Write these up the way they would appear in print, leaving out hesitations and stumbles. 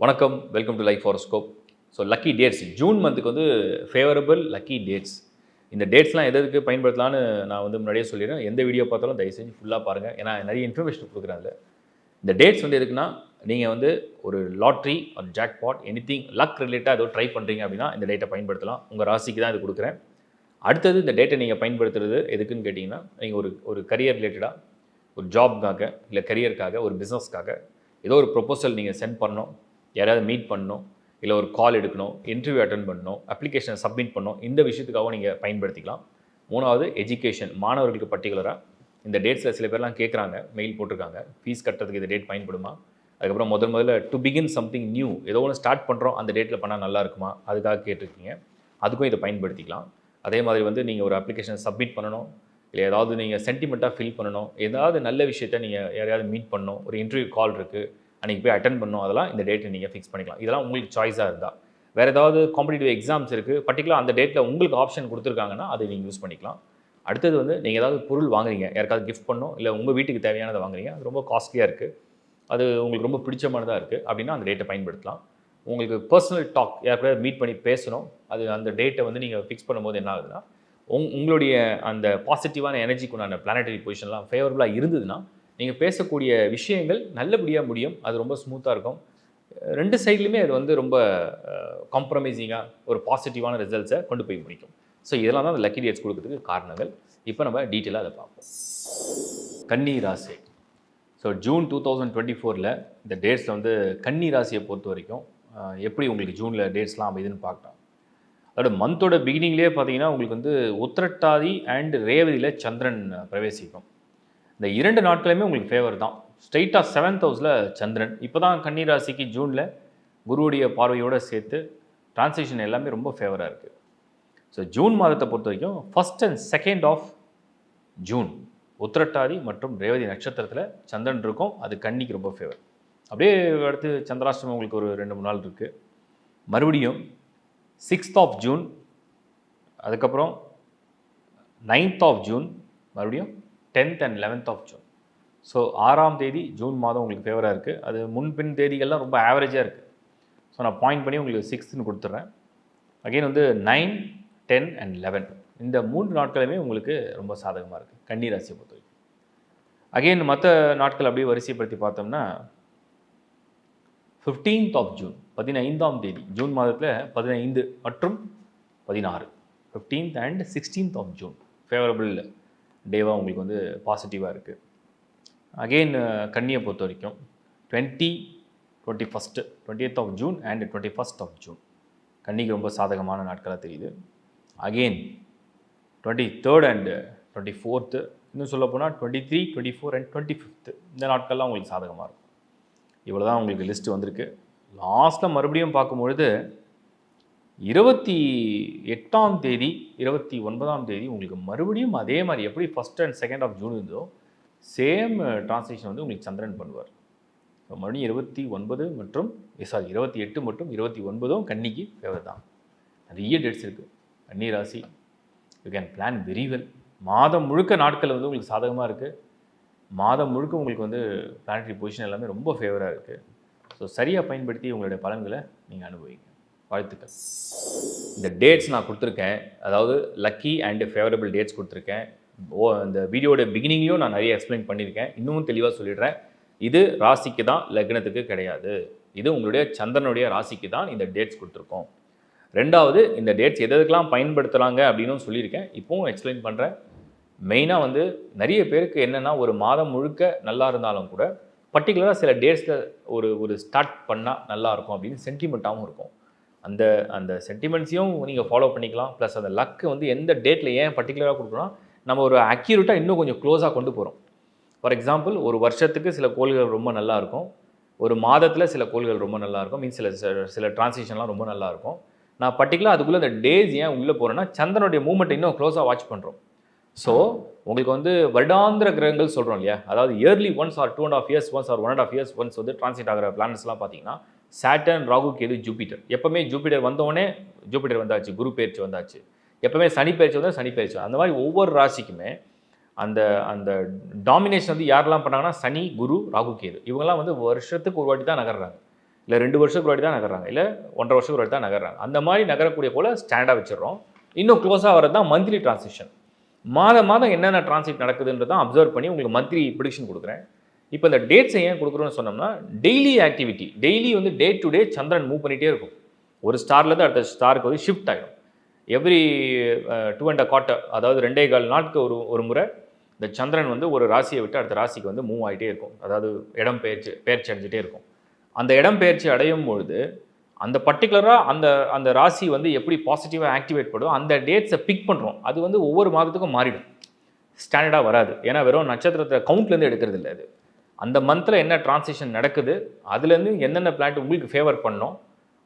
வணக்கம், welcome to life horoscope. So lucky dates June மந்த்துக்கு வந்து ஃபேவரபிள் லக்கி டேட்ஸ். இந்த டேட்ஸ்லாம் எதுக்கு பயன்படுத்தலான்னு நான் வந்து முன்னாடியே சொல்லிடுறேன். எந்த வீடியோ பார்த்தாலும் தயவு செஞ்சு ஃபுல்லாக பாருங்கள். ஏன்னா நிறைய இன்ஃபர்மேஷன் கொடுக்குறேன் அதில். இந்த டேட்ஸ் வந்து எதுக்குன்னா, நீங்கள் வந்து ஒரு லாட்ரி ஒரு ஜாக்பாட் எனிதிங் லக் ரிலேட்டாக ஏதோ ட்ரை பண்ணுறீங்க அப்படின்னா இந்த டேட்டை பயன்படுத்தலாம். உங்கள் ராசிக்கு தான் இது கொடுக்குறேன். அடுத்தது இந்த டேட்டை நீங்கள் பயன்படுத்துறது எதுக்குன்னு கேட்டிங்கன்னா, நீங்கள் ஒரு கரியர் ரிலேட்டடாக, ஒரு ஜாப்க்காக, இல்லை கரியருக்காக, ஒரு பிஸ்னஸ்க்காக ஏதோ ஒரு ப்ரொபோசல் நீங்கள் சென்ட் பண்ணணும், யாராவது மீட் பண்ணணும், இல்லை ஒரு கால் எடுக்கணும், இன்டர்வியூ அட்டன் பண்ணணும், அப்ளிகேஷனை சப்மிட் பண்ணணும், இந்த விஷயத்துக்காகவும் நீங்கள் பயன்படுத்திக்கலாம். மூணாவது எஜுகேஷன், மாணவர்களுக்கு பர்டிகுலராக இந்த டேட்ஸில் சில பேர்லாம் கேட்குறாங்க, மெயில் போட்டிருக்காங்க, ஃபீஸ் கட்டுறதுக்கு இந்த டேட் பயன்படுமா, அதுக்கப்புறம் முதல்ல டு பிகின் சம்திங் நியூ, ஏதோ ஒன்று ஸ்டார்ட் பண்ணுறோம் அந்த டேட்டில் பண்ணால் நல்லா இருக்குமா, அதுக்காக கேட்டிருக்கீங்க, அதுக்கும் இதை பயன்படுத்திக்கலாம். அதே மாதிரி வந்து நீங்கள் ஒரு அப்ளிகேஷன் சப்மிட் பண்ணணும், இல்லை ஏதாவது நீங்கள் சென்டிமெண்ட்டாக ஃபில் பண்ணணும், ஏதாவது நல்ல விஷயத்த நீங்கள் யாரையாவது மீட் பண்ணணும், ஒரு இன்டர்வியூ கால் இருக்குது, அன்றைக்கி போய் அட்டன் பண்ணணும், அதெல்லாம் இந்த டேட்டை நீங்கள் ஃபிக்ஸ் பண்ணிக்கலாம். இதெல்லாம் உங்களுக்கு சாய்ஸாக இருந்தால். வேறு ஏதாவது காம்படிட்டிவ் எக்ஸாம்ஸ் இருக்குது, பர்டிகுலர் அந்த டேட்டில் உங்களுக்கு ஆப்ஷன் கொடுத்துருக்காங்கன்னா அதை நீங்கள் யூஸ் பண்ணிக்கலாம். அடுத்தது வந்து நீங்கள் ஏதாவது பொருள் வாங்குறீங்க, யாருக்காவது கிஃப்ட் பண்ணணும், இல்லை உங்கள் வீட்டுக்கு தேவையானதை வாங்குறீங்க, அது ரொம்ப காஸ்ட்லியாக இருக்குது, அது உங்களுக்கு ரொம்ப பிடிச்சமானதாக இருக்குது அப்படின்னா அந்த டேட்டை பயன்படுத்தலாம். உங்களுக்கு பர்சனல் டாக் யாருக்காவது மீட் பண்ணி பேசணும், அது அந்த டேட்டை வந்து நீங்கள் ஃபிக்ஸ் பண்ணும்போது என்ன ஆகுதுன்னா, உங்களுடைய அந்த பாசிட்டிவான எனர்ஜிக்கு உண்டான பிளானட்டரி பொசிஷன்லாம் ஃபேவரபுளாக இருந்ததுன்னா நீங்கள் பேசக்கூடிய விஷயங்கள் நல்லபடியாக முடியும். அது ரொம்ப ஸ்மூத்தாக இருக்கும். ரெண்டு சைட்லையுமே அது வந்து ரொம்ப காம்ப்ரமைசிங்காக ஒரு பாசிட்டிவான ரிசல்ட்ஸை கொண்டு போய் முடிக்கும். ஸோ இதெல்லாம் தான் அந்த லக்கி டேட்ஸ் கொடுக்கறதுக்கு காரணங்கள். இப்போ நம்ம டீட்டெயிலாக அதை பார்ப்போம். கன்னி ராசி. ஸோ ஜூன் 2024 இந்த டேட்ஸில் வந்து கன்னி ராசியை பொறுத்த வரைக்கும் எப்படி உங்களுக்கு ஜூனில் டேட்ஸ்லாம் அமைதுன்னு பார்க்கலாம். அதோட மந்தோட பிகினிங்லேயே பார்த்தீங்கன்னா உங்களுக்கு வந்து உத்திரட்டாதி அண்ட் ரேவதியில் சந்திரன் பிரவேசிக்கும். இந்த 2 நாட்களுமே உங்களுக்கு ஃபேவர் தான். ஸ்ட்ரைட்டாக 7th ஹவுஸில் சந்திரன். இப்போ தான் கன்னி ராசிக்கு ஜூனில் குருவுடைய பார்வையோடு சேர்த்து டிரான்சிஷன் எல்லாமே ரொம்ப ஃபேவராக இருக்குது. ஸோ ஜூன் மாதத்தை பொறுத்த வரைக்கும் 1st and 2nd of June Uthirattathi மற்றும் ரேவதி நட்சத்திரத்தில் சந்திரன் இருக்கும். அது கன்னிக்கு ரொம்ப ஃபேவர். அப்படியே அடுத்து சந்திராஷ்டமம் உங்களுக்கு ஒரு 2-3 நாள் இருக்குது. மறுபடியும் 6th ஆஃப் ஜூன், அதுக்கப்புறம் 9th ஆஃப் ஜூன், மறுபடியும் 10th and 11th of June. So 6ஆம் தேதி ஜூன் மாதம் உங்களுக்கு ஃபேவராக இருக்குது. அது முன்பின் தேதிகள்லாம் ரொம்ப ஆவரேஜாக இருக்குது. ஸோ நான் பாயிண்ட் பண்ணி உங்களுக்கு 6ன்னு கொடுத்துட்றேன். அகெயின் வந்து 9, 10 and 11 இந்த 3 நாட்களுமே உங்களுக்கு ரொம்ப சாதகமாக இருக்குது கன்னி ராசியை பொறுத்த வரைக்கும். அகெயின் மற்ற நாட்கள் அப்படியே வரிசைப்படுத்தி பார்த்தோம்னா 15th ஆஃப் ஜூன் 15ஆம் தேதி ஜூன் மாதத்தில் 15 மற்றும் 16 15th and 16th of June favourable டேவாக உங்களுக்கு வந்து பாசிட்டிவாக இருக்குது. அகெயின் கன்னியை பொறுத்த வரைக்கும் 20th of June and 21st of June கன்னிக்கு ரொம்ப சாதகமான நாட்களாக தெரியுது. அகெயின் 23rd and 24th, இன்னும் சொல்ல போனால் 23, 24 and 25th இந்த நாட்கள்லாம் உங்களுக்கு சாதகமாக இருக்கும். இவ்வளோ தான் உங்களுக்கு லிஸ்ட்டு வந்திருக்கு. லாஸ்ட்டில் மறுபடியும் பார்க்கும்பொழுது 28ஆம் தேதி 29ஆம் தேதி உங்களுக்கு மறுபடியும் அதே மாதிரி எப்படி 1st and 2nd of June இருந்தோ சேம் டிரான்சிஷன் வந்து உங்களுக்கு சந்திரன் பண்ணுவார். ஸோ மறுபடியும் 28 மற்றும் 29 கன்னிக்கு ஃபேவர் தான். நிறைய டேட்ஸ் இருக்குது கன்னி ராசி. You can plan very well. மாதம் முழுக்க நாட்கள் வந்து உங்களுக்கு சாதகமாக இருக்குது. மாதம் முழுக்க உங்களுக்கு வந்து பிளானட்டரி பொசிஷன் எல்லாமே ரொம்ப ஃபேவராக இருக்குது. ஸோ சரியாக பயன்படுத்தி உங்களுடைய பலன்களை நீங்கள் அனுபவிங்க. வாழ்த்துக்கள். இந்த டேட்ஸ் நான் கொடுத்துருக்கேன், அதாவது லக்கி அண்ட் ஃபேவரபிள் டேட்ஸ் கொடுத்துருக்கேன். இந்த வீடியோட பிகினிங்லையும் நான் நிறைய எக்ஸ்பிளைன் பண்ணியிருக்கேன். இன்னமும் தெளிவாக சொல்லிடுறேன். இது ராசிக்கு தான், லக்னத்துக்கு கிடையாது. இது உங்களுடைய சந்திரனுடைய ராசிக்கு தான் இந்த டேட்ஸ் கொடுத்துருக்கோம். ரெண்டாவது, இந்த டேட்ஸ் எதுக்கெல்லாம் பயன்படுத்துகிறாங்க அப்படின்னு சொல்லியிருக்கேன். இப்போவும் எக்ஸ்பிளைன் பண்ணுறேன். மெயினாக வந்து நிறைய பேருக்கு என்னென்னா, ஒரு மாதம் முழுக்க நல்லா இருந்தாலும் கூட பர்டிகுலராக சில டேட்ஸில் ஒரு ஸ்டார்ட் பண்ணால் நல்லாயிருக்கும் அப்படின்னு சென்டிமெண்ட்டாகவும் இருக்கும். அந்த அந்த சென்டிமெண்ட்ஸையும் நீங்கள் ஃபாலோ பண்ணிக்கலாம். ப்ளஸ் அந்த லக்கு வந்து எந்த டேட்டில் ஏன் பர்டிகுலராக கொடுக்குறோன்னா, நம்ம ஒரு அக்யூரேட்டாக இன்னும் கொஞ்சம் க்ளோஸாக கொண்டு போகிறோம். ஃபார் எக்ஸாம்பிள், ஒரு வருஷத்துக்கு சில கோள்கள் ரொம்ப நல்லாயிருக்கும், ஒரு மாதத்தில் சில கோள்கள் ரொம்ப நல்லாயிருக்கும், மீன்ஸ் சில டிரான்சிஷன்லாம் ரொம்ப நல்லாயிருக்கும். நான் பர்டிகுலராக அதுக்குள்ளே அந்த டேஸ் ஏன் உள்ளே போகிறேன்னா, சந்திரனுடைய மூவ்மெண்ட் இன்னும் க்ளோஸாக வாட்ச் பண்ணுறோம். ஸோ உங்களுக்கு வந்து வருடாந்திர கிரகங்கள் சொல்கிறோம் இல்லையா, அதாவது yearly once or 2.5 years once or 1.5 years once வந்து டிரான்சிட் ஆகிற பிளானட்ஸ்லாம் பார்த்தீங்கன்னா சாட்டர்ன், ராகு, கேது, ஜூபிட்டர். எப்போவுமே ஜூபிட்டர் வந்தோடனே ஜூபிட்டர் வந்தாச்சு, குரு பயிற்சி வந்தாச்சு. எப்போவுமே சனி பயிற்சி வந்தால் சனி பயிற்சி. அந்த மாதிரி ஒவ்வொரு ராசிக்குமே அந்த அந்த டாமினேஷன் வந்து யாரெல்லாம் பண்ணாங்கன்னா சனி, குரு, ராகு, கேது இவங்கெல்லாம் வந்து வருஷத்துக்கு ஒரு வாட்டி தான் நகர்றாங்க. இல்லை 2 வருஷத்துக்கு முன்னாடி தான் நகர்றாங்க, இல்லை 1.5 வருஷத்துக்கு முன்னாடி தான் நகர்றாங்க. அந்த மாதிரி நகரக்கூடிய போல் ஸ்டாண்டாக வச்சிடறோம். இன்னும் க்ளோஸாக வரது தான் மந்த்லி டிரான்சிஷன். மாதம் என்னென்ன டிரான்சிட் நடக்குதுன்றதான் அப்சர்வ் பண்ணி உங்களுக்கு மந்த்லி ப்ரிடிக்ஷன் கொடுக்குறேன். இப்போ இந்த டேட்ஸை ஏன் கொடுக்குறோன்னு சொன்னோம்னா, டெய்லி ஆக்டிவிட்டி, டெய்லி வந்து day to day Chandran move பண்ணிகிட்டே இருக்கும். ஒரு ஸ்டார்லேருந்து அடுத்த ஸ்டாருக்கு வந்து ஷிஃப்ட் ஆகிடும். எவ்ரி 2.25 அதாவது 2.25 நாளுக்கு ஒரு முறை இந்த சந்திரன் வந்து ஒரு ராசியை விட்டு அடுத்த ராசிக்கு வந்து மூவ் ஆகிட்டே இருக்கும். அதாவது இடம் பெயர்ச்சி அடைஞ்சிட்டே இருக்கும். அந்த இடம் பெயர்ச்சி அடையும் பொழுது அந்த பர்டிகுலராக அந்த ராசி வந்து எப்படி பாசிட்டிவாக ஆக்டிவேட் பண்ணும், அந்த டேட்ஸை பிக் பண்ணுறோம். அது வந்து ஒவ்வொரு மாதத்துக்கும் மாறிடும், ஸ்டாண்டர்டாக வராது. ஏன்னா வெறும் நட்சத்திரத்தை கவுண்ட்லேருந்து எடுக்கிறது இல்லை. அது அந்த மந்தில் என்ன டிரான்சிஷன் நடக்குது, அதுலேருந்து என்னென்ன பிளான்ட் உங்களுக்கு ஃபேவர் பண்ணோம்,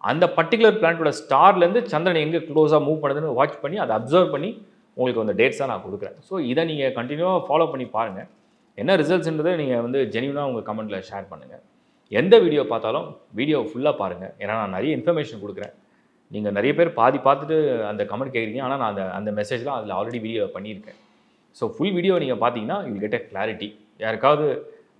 அந்த பர்டிகுலர் பிளான்ட்டோட ஸ்டார்லேருந்து சந்திரன் எங்கே க்ளோஸாக மூவ் பண்ணுதுன்னு வாட்ச் பண்ணி அதை அப்சர்வ் பண்ணி உங்களுக்கு அந்த டேட்ஸ் தான் நான் கொடுக்குறேன். ஸோ இதை நீங்கள் கண்டினியூவாக ஃபாலோ பண்ணி பாருங்கள். என்ன ரிசல்ட்ஸ்ன்றதை நீங்கள் வந்து ஜென்யூனாக உங்கள் கமெண்ட்டில் ஷேர் பண்ணுங்கள். எந்த வீடியோ பார்த்தாலும் வீடியோ ஃபுல்லாக பாருங்கள். ஏன்னா நான் நிறைய இன்ஃபர்மேஷன் கொடுக்குறேன். நீங்கள் நிறைய பேர் பாதி பார்த்துட்டு அந்த கமெண்ட் கேட்குறீங்க. ஆனால் நான் அந்த மெசேஜ்லாம் அதில் ஆல்ரெடி வீடியோ பண்ணியிருக்கேன். ஸோ ஃபுல் வீடியோ நீங்கள் பார்த்தீங்கன்னா யூ கெட் எ கிளாரிட்டி. யாருக்காவது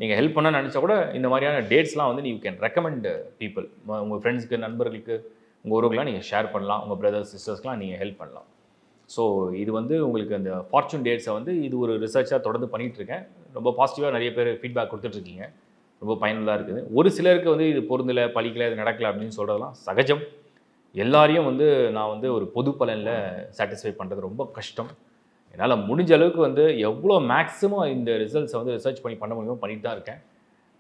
நீங்கள் ஹெல்ப் பண்ண நினச்சா கூட இந்த மாதிரியான டேட்ஸ்லாம் வந்து யூ கேன் ரெக்கமெண்ட் பீப்புள். உங்கள் ஃப்ரெண்ட்ஸுக்கு, நண்பர்களுக்கு, உங்கள் உறவுகளாம் நீங்கள் ஷேர் பண்ணலாம். உங்கள் பிரதர்ஸ் சிஸ்டர்ஸ்க்கெலாம் நீங்கள் ஹெல்ப் பண்ணலாம். ஸோ இது வந்து உங்களுக்கு அந்த ஃபார்ச்சூன் டேட்ஸை வந்து இது ஒரு ரிசர்ச்சாக தொடர்ந்து பண்ணிகிட்ருக்கேன். ரொம்ப பாசிட்டிவாக நிறைய பேர் ஃபீட்பேக் கொடுத்துட்ருக்கீங்க. ரொம்ப பயனுள்ளதாக இருக்குது. ஒரு சிலருக்கு வந்து இது பொருந்தலை, பழிக்கலை, இது நடக்கலை அப்படின்னு சொல்கிறதெல்லாம் சகஜம். எல்லாரையும் வந்து நான் வந்து ஒரு பொது பலனில் சாட்டிஸ்ஃபை பண்ணுறது ரொம்ப கஷ்டம். என்னால் முடிஞ்ச அளவுக்கு வந்து எவ்வளோ மேக்ஸிமம் இந்த ரிசல்ட்ஸை வந்து ரிசர்ச் பண்ண முடியுமோ பண்ணிட்டு தான் இருக்கேன்.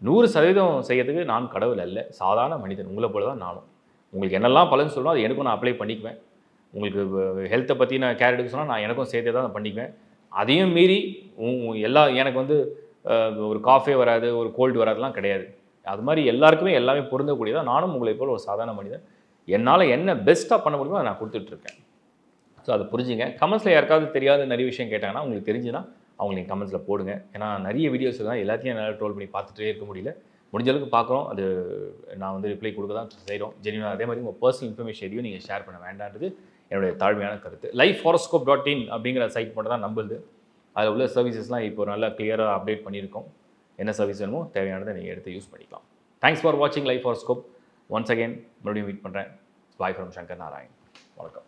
100% செய்யறதுக்கு நான் கடவுள் அல்ல, சாதாரண மனிதன். உங்களை போல தான் நானும். உங்களுக்கு என்னெல்லாம் பலன் சொல்லணும் அது எனக்கும் நான் அப்ளை பண்ணிக்குவேன். உங்களுக்கு ஹெல்த்தை பற்றி நான் கேர் எடுக்க சொன்னால் நான் எனக்கும் சேர்த்தே தான் பண்ணிக்குவேன். அதையும் மீறி எனக்கு வந்து ஒரு காஃபே வராது, ஒரு கோல்டு வராதுலாம் கிடையாது. அது மாதிரி எல்லாருக்குமே எல்லாமே பொருந்தக்கூடியதான். நானும் உங்களை போல் ஒரு சாதாரண மனிதன். என்னால் என்ன பெஸ்ட்டாக பண்ண முடியுமோ அதை நான் கொடுத்துட்ருக்கேன். ஸோ அதை புரிஞ்சுங்க. கமெண்ட்ஸில் யாருக்காவது தெரியாத நிறைய விஷயம் கேட்டாங்கன்னா உங்களுக்கு தெரிஞ்சுன்னா அவங்க நீங்கள் கமெண்ட்ஸில் போடுங்க. ஏன்னா நிறைய வீடியோஸ் தான் எல்லாத்தையும் என்னால் ட்ரோல் பண்ணி பார்த்துட்டே இருக்க முடியல. முடிஞ்ச அளவுக்கு பார்க்குறோம். அது நான் வந்து ரிப்ளை கொடுக்க தான் செய்கிறோம் ஜென்யூனாக. அதே மாதிரி உங்கள் பர்சனல் இன்ஃபர்மேஷன் எதையும் நீங்கள் ஷேர் பண்ண வேண்டான்றது என்னுடைய தாழ்மையான கருத்து. lifehoroscope.in அப்படிங்கிற சைட் மட்டும் தான் நம்புது. அதில் உள்ள சர்வீசஸ்லாம் இப்போ நல்லா கிளியராக அப்டேட் பண்ணியிருக்கோம். என்ன சர்வீஸ் வேணுமோ தேவையானதை நீங்கள் எடுத்து யூஸ் பண்ணிக்கலாம். தேங்க்ஸ் ஃபார் வாட்சிங் லைஃப் ஹாரோஸ்கோப். ஒன்ஸ் அகெயின் மறுபடியும் மீட் பண்ணுறேன். Bye from Shankar Narayan. வணக்கம்.